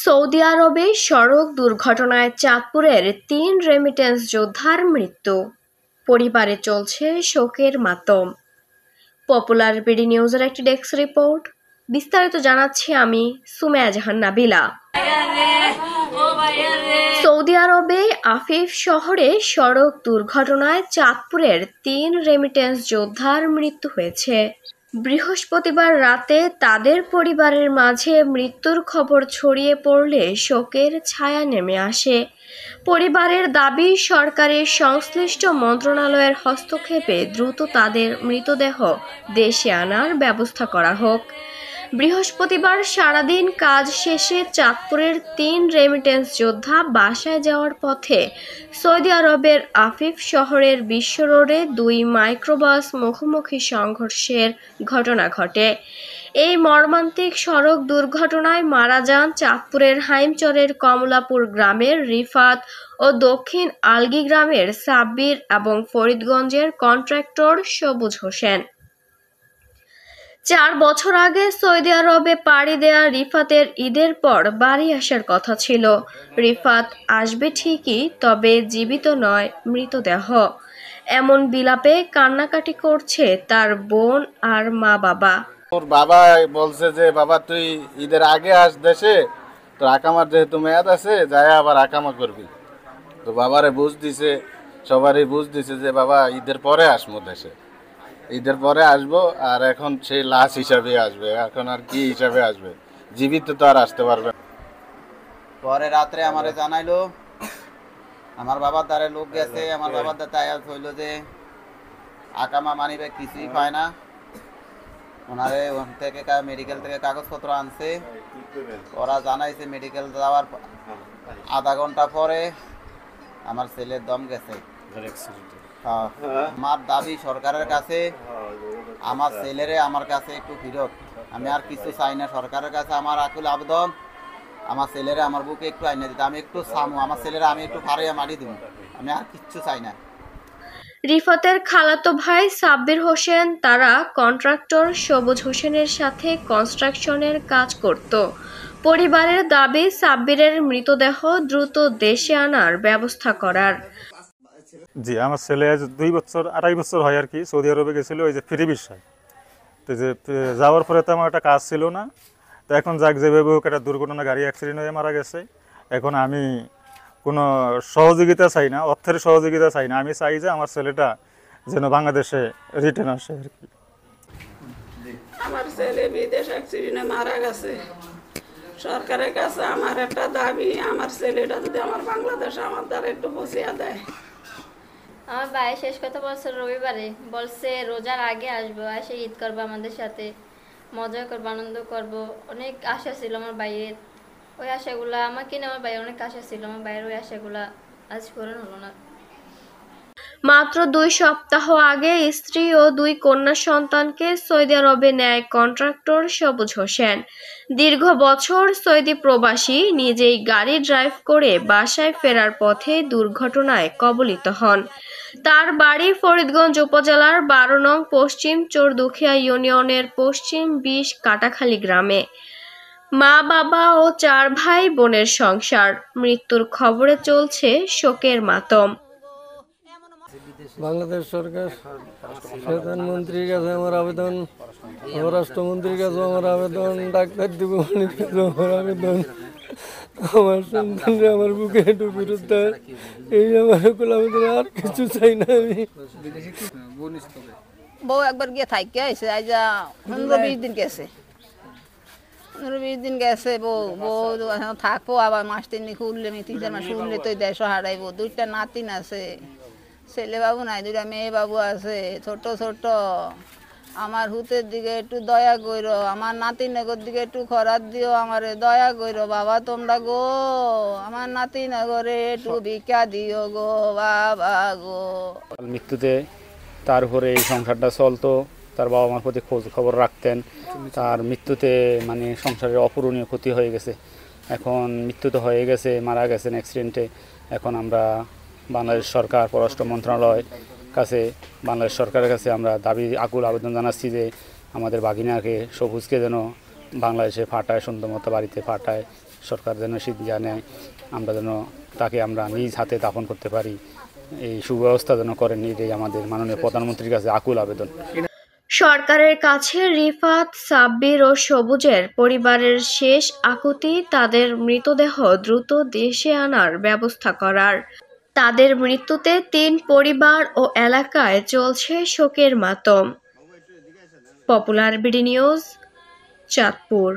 Saudi আরবে সড়ক দুর্ঘটনায় চাঁদপুরের ৩ রেমিটেন্স যোদ্ধার মৃত্যু। পরিবারে চলছে শোকের মাতম। পপুলার বিডি নিউজের একটি ডেস্ক রিপোর্ট। বিস্তারিত জানাচ্ছি আমি সুমেয়া জাহান নাবিলা। সৌদি আরবে আফিফ শহরে সড়ক দুর্ঘটনায় চাঁদপুরের ৩ রেমিটেন্স যোদ্ধার মৃত্যু হয়েছে। বৃহস্পতিবার রাতে তাদের পরিবারের মাঝে মৃত্যুর খবর ছড়িয়ে পড়লে শোকের ছায়া নেমে আসে। পরিবারের দাবি, সরকারের সংশ্লিষ্ট মন্ত্রণালয়ের হস্তক্ষেপে দ্রুত তাদের মৃতদেহ দেশে আনার ব্যবস্থা করা হোক। বৃহস্পতিবার সারাদিন কাজ শেষে চাঁদপুরের ৩ রেমিটেন্স যোদ্ধা বাসায় যাওয়ার পথে সৌদি আরবের আফিফ শহরের বিশ্ব রোডে ২ মাইক্রোবাস মুখোমুখি সংঘর্ষের ঘটনা ঘটে। এই মর্মান্তিক সড়ক দুর্ঘটনায় মারা যান চাঁদপুরের হাইমচরের কমলাপুর গ্রামের রিফাত ও দক্ষিণ আলগি গ্রামের সাব্বির এবং ফরিদগঞ্জের কন্ট্রাক্টর সবুজ হোসেন। ৪ বছর আগে সৌদি আরবে পাড়ি দেয়া রিফাতের ঈদের পর বাড়ি আসার কথা ছিল। রিফাত আসবে ঠিকই, তবে জীবিত নয়, মৃতদেহ। এমন বিলাপে কান্নাকাটি করছে তার বোন আর মা বাবা। ওর বাবা বলছে যে বাবা তুই ঈদের আগে আস দেশে, তো আকামার যেহেতু মেয়াদ আছে যাই আবার আকামা করবি। তো বাবারে বুঝ দিছে, সবারই বুঝ দিছে যে বাবা ঈদের পরে আসবো দেশে, ঈদের পরে আসবো। আর এখন সেই লাশ হিসাবে আসবে, এখন আর কি হিসাবে আসবে, জীবিত তো আর আসতে পারবে। পরে রাত্রে আমারে জানাইলো, আমার বাবার দ্বারে লোক গেছে, আমার বাবার দ্বারা তাই হইল যে আকামা মানিবে কিছুই পায় না। ওনারে ওখান থেকে মেডিকেল থেকে কাগজপত্র আনছে, ওরা জানাইছে মেডিকেল যাওয়ার আধা ঘন্টা পরে আমার ছেলের দম গেছে। আমার দাবি সরকারের কাছে, আমার ছেলেরে আমার কাছে একটু ফিরত। আমি আর কিছু চাই না সরকারের কাছে। আমার আকুল আবেদন, আমার ছেলেরে আমার বুকে একটু আইনে দিতে, আমি একটু সামু, আমার ছেলেরা আমি একটু ফাড়িয়া মারি দিব, আমি আর কিচ্ছু চাই না। রিফাতের খালাতো ভাই সাব্বির হোসেন, তারা কন্ট্রাক্টর সবুজ হোসেনের সাথে কনস্ট্রাকশনের কাজ করত। পরিবারের দাবি সাব্বিরের মৃতদেহ দ্রুত দেশে আনার ব্যবস্থা করার। জি, আমার ছেলে 2.5 বছর হয় আর কি সৌদি আরবে গেছিল, ওই যে ফ্রি ভিসায়। তো যে যাওয়ার পরে তো আমার একটা কাজ ছিল না। তো এখন যাক যেভাবে হোক একটা দুর্ঘটনা, গাড়ি অ্যাক্সিডেন্ট হয়ে মারা গেছে। এখন আমি কোনো সহযোগিতা চাই না, অর্থের সহযোগিতা চাই না। আমি চাই যে আমার ছেলেটা যেন বাংলাদেশে রিটার্ন আসে আর কি। আমার ছেলে বিদেশ অ্যাক্সিডেন্টে মারা গেছে। সরকারের কাছে আমার একটা দাবি, আমার ছেলেটা যদি আমার বাংলাদেশে আমার দ্বারা একটু পৌঁছিয়ে দেয়। আমার ভাই শেষ কথা বলছে রবিবারে, বলছে রোজার আগে আসবো, এসে ঈদ করবো, আমাদের সাথে মজা করবো, আনন্দ করবো। অনেক আশা ছিল আমার ভাইয়ের, ওই আশাগুলা আমাকে নিয়ে আমার ভাইয়ের অনেক আশা ছিল, আমার ভাইয়ের ওই আশাগুলা আজ পূরণ হলো না। মাত্র 2 সপ্তাহ আগে স্ত্রী ও 2 কন্যা সন্তানকে সৌদি আরবে নেয় কন্ট্রাক্টর সবুজ হোসেন। দীর্ঘ বছর সৌদি প্রবাসী, নিজেই গাড়ি ড্রাইভ করে বাসায় ফেরার পথে দুর্ঘটনায় কবলিত হন। তার বাড়ি ফরিদগঞ্জ উপজেলার 12 নং পশ্চিম চরদুখিয়া ইউনিয়নের পশ্চিম 20 কাটাখালী গ্রামে। মা বাবা ও 4 ভাই বোনের সংসার। মৃত্যুর খবরে চলছে শোকের মাতম। বাংলাদেশ সরকার, প্রধানমন্ত্রীর কাছে আমার আবেদন, স্বরাষ্ট্রমন্ত্রীর কাছে আমার আবেদন, ডাক্তার দীপমণির কাছে আমার আবেদন, আমার সন্তানরা আমার বুকে একটু ফিরত দেয়, এই আমার আবেদন, আর কিছু চাই না আমি। বউ একবার গিয়ে থাইকে আইসে, আজ 15-20 দিন গেছে, 15-20 দিন গেছে। বউ থাকবো, আবার মাস 3 খুললে 3-4 মাস খুললে তো দেশও হারাইবো। 2টা নাতিন আছে, ছেলে বাবু নাই, 2টা মেয়ে বাবু আছে, ছোট ছোট। আমার হুতের দিকে একটু দয়া করো, আমার নাতিনগর দিকে একটু খরাত দিও, আমারে দয়া করো বাবা তোমরা গো, আমার নাতিনগরে একটু ভিক্ষা দিও গো বাবা গো। মৃত্যুতে তার উপরে এই সংসারটা চলতো, তার বাবা মার প্রতি খোঁজ খবর রাখতেন। তার মৃত্যুতে মানে সংসারের অপূরণীয় ক্ষতি হয়ে গেছে। এখন মৃত্যু তো হয়ে গেছে, মারা গেছেন অ্যাক্সিডেন্টে। এখন আমরা বাংলাদেশ সরকার, পররাষ্ট্র মন্ত্রণালয় কাছে বাংলাদেশ সরকারের কাছে আমরা আকুল আবেদন জানাচ্ছি যে আমাদের বাগিনাকে সবুজকে যেন বাংলাদেশে ফাটায়, সুন্দর মতো বাড়িতে ফাটায়, সরকার যেন সিদ্ধান্ত নেয়, আমরা যেন তাকে আমরা নিজ হাতে দাফন করতে পারি, এই সুব্যবস্থা যেন করেন, এটাই আমাদের মাননীয় প্রধানমন্ত্রীর কাছে আকুল আবেদন। সরকারের কাছে রিফাত, সাব্বির ও সবুজের পরিবারের শেষ আকুতি তাদের মৃতদেহ দ্রুত দেশে আনার ব্যবস্থা করার। তাদের মৃত্যুতে 3 পরিবার ও এলাকায় চলছে শোকের মাতম। Popular BD news, Chandpur.